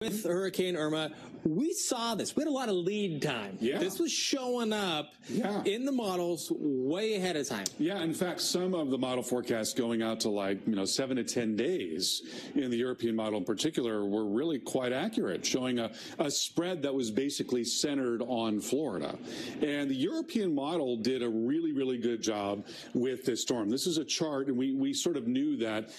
With Hurricane Irma, we saw this. We had a lot of lead time. Yeah. This was showing up in the models way ahead of time. Yeah, in fact, some of the model forecasts going out to 7 to 10 days in the European model in particular were really quite accurate, showing a spread that was basically centered on Florida. And the European model did a really, really good job with this storm. This is a chart, and we sort of knew that,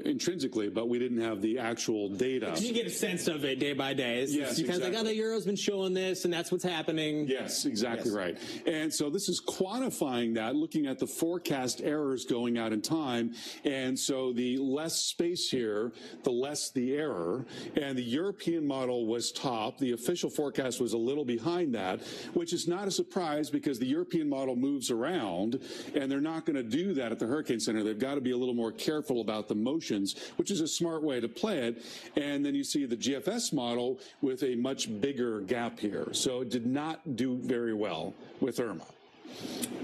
intrinsically, but we didn't have the actual data. You get a sense of it day by day. Yes, you kind of like, the Euro's been showing this, and that's what's happening. Yes, exactly right. And so this is quantifying that, looking at the forecast errors going out in time. And so the less space here, the less the error. And the European model was top. The official forecast was a little behind that, which is not a surprise because the European model moves around, and they're not going to do that at the Hurricane Center. They've got to be a little more careful about the motions, which is a smart way to play it. And then you see the GFS model with a much bigger gap here. So it did not do very well with Irma.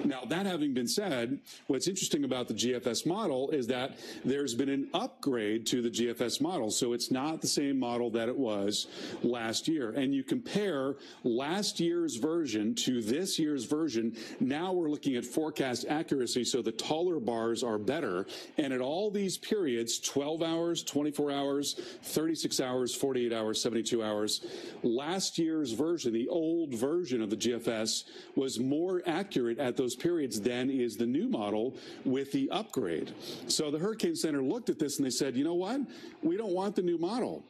Now, that having been said, what's interesting about the GFS model is that there's been an upgrade to the GFS model. So it's not the same model that it was last year. And you compare last year's version to this year's version. Now we're looking at forecast accuracy. So the taller bars are better. And at all these periods, 12 hours, 24 hours, 36 hours, 48 hours, 72 hours, last year's version, the old version of the GFS, was more accurate at those periods than is the new model with the upgrade. So the Hurricane Center looked at this and they said, you know what? We don't want the new model.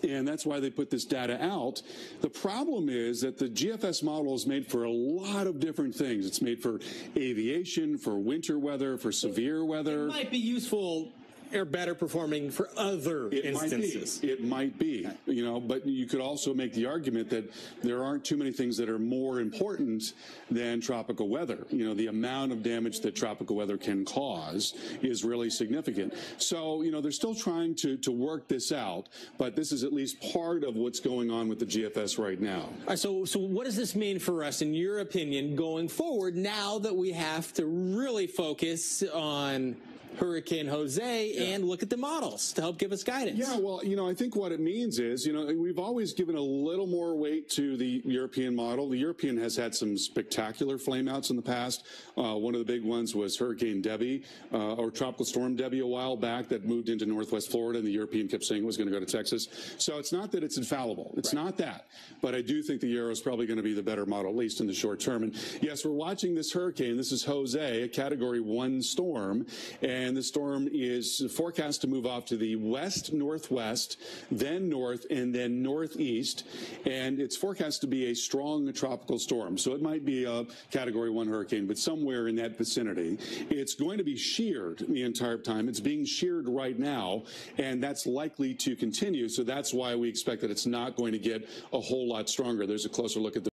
And that's why they put this data out. The problem is that the GFS model is made for a lot of different things. It's made for aviation, for winter weather, for severe weather. It might be useful or better performing for other instances. It might be, but you could also make the argument that there aren't too many things that are more important than tropical weather. The amount of damage that tropical weather can cause is really significant. So, they're still trying to work this out, but this is at least part of what's going on with the GFS right now. All right, so what does this mean for us, in your opinion, going forward, now that we have to really focus on Hurricane Jose and look at the models to help give us guidance? Yeah, well, I think what it means is, we've always given a little more weight to the European model. The European has had some spectacular flameouts in the past. One of the big ones was Hurricane Debbie, or Tropical Storm Debbie a while back that moved into Northwest Florida, and the European kept saying it was going to go to Texas. So it's not that it's infallible. It's not that. But I do think the Euro is probably going to be the better model, at least in the short term. And yes, we're watching this hurricane. This is Jose, a Category 1 storm. And the storm is forecast to move off to the west-northwest, then north, and then northeast. And it's forecast to be a strong tropical storm. So it might be a Category 1 hurricane, but somewhere in that vicinity. It's going to be sheared the entire time. It's being sheared right now, and that's likely to continue. So that's why we expect that it's not going to get a whole lot stronger. There's a closer look at the